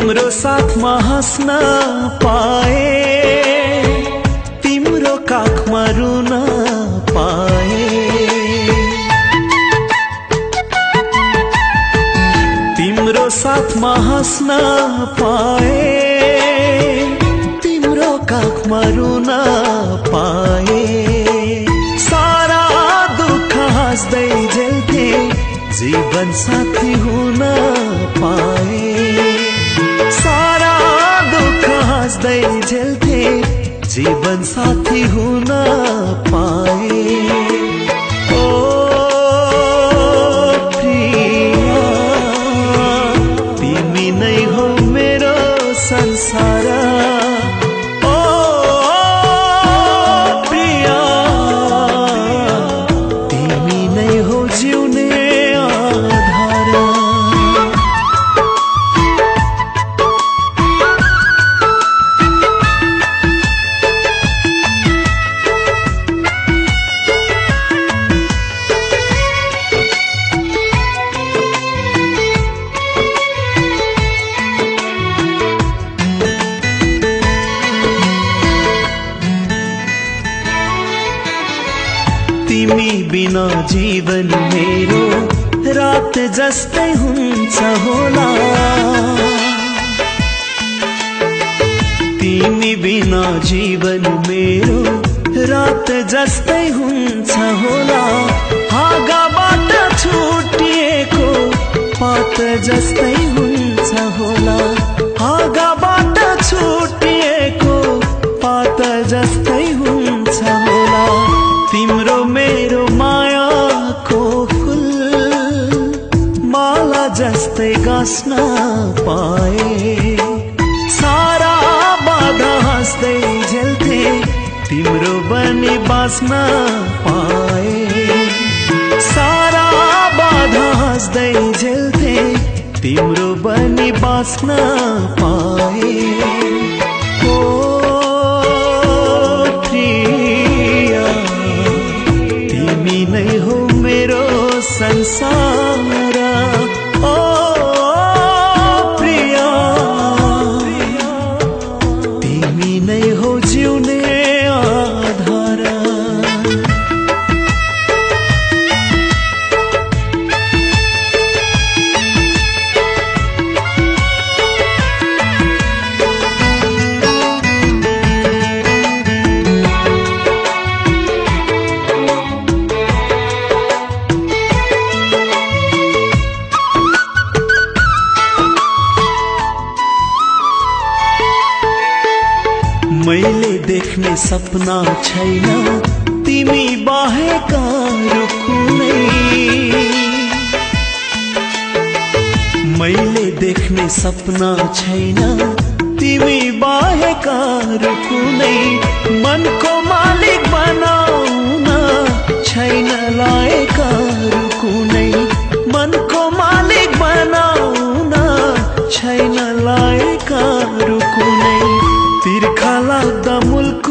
तिम्रो साथमा हाँस्न पाए, तिम्रो काखमा रुन पाए। तिम्रो साथमा हाँस्न पाए, तिम्रो काखमा रुन पाए। सारा दुःख हाँस्दै झेल्थे, जीवन साथी हुन पाए। सारा दुःख हाँस्दै झेल्थे, जीवन साथी हुन पाए। ओ प्रिया, तिमी नै हो मेरो संसार। ओ प्रिया, तिमी नै हो जिउने आधार। तिमी बिना जीवन मेरो रात जस्तै हुन्छ होला। तिमी बिना जीवन मेरो रात जस्तै हुन्छ होला। हाँगाबाट छुटिएको पात जस्तै हुन्छ होला। हाँगाबाट छुटिएको पात जस्तै हुन्छ होला। तिम्रो मेरो मायाको फुल माला जस्तै गाँस्न पाए। सारा बाधा हाँस्दै झेल्थे, तिम्रो बनी बाँच्न पाए। सारा बाधा हाँस्दै झेल्थे, तिम्रो बनी बाँच्न पाए। ओ प्रिया, तिमी नै हो मेरो संसार। ओ प्रिया, तिमी नै हो जिउने आधार। मैले देख्ने सपना छैन, तिमी बाहेक अरू कुनै। मैले देख्ने सपना छैन, तिमी बाहेक अरू कुनै। मनको मालिक बनाउन छैन लायक अरू कुनै। मनको मालिक बनाउन छैन लायक अरू कुनै। तिर्खा लाग्दा मुल्क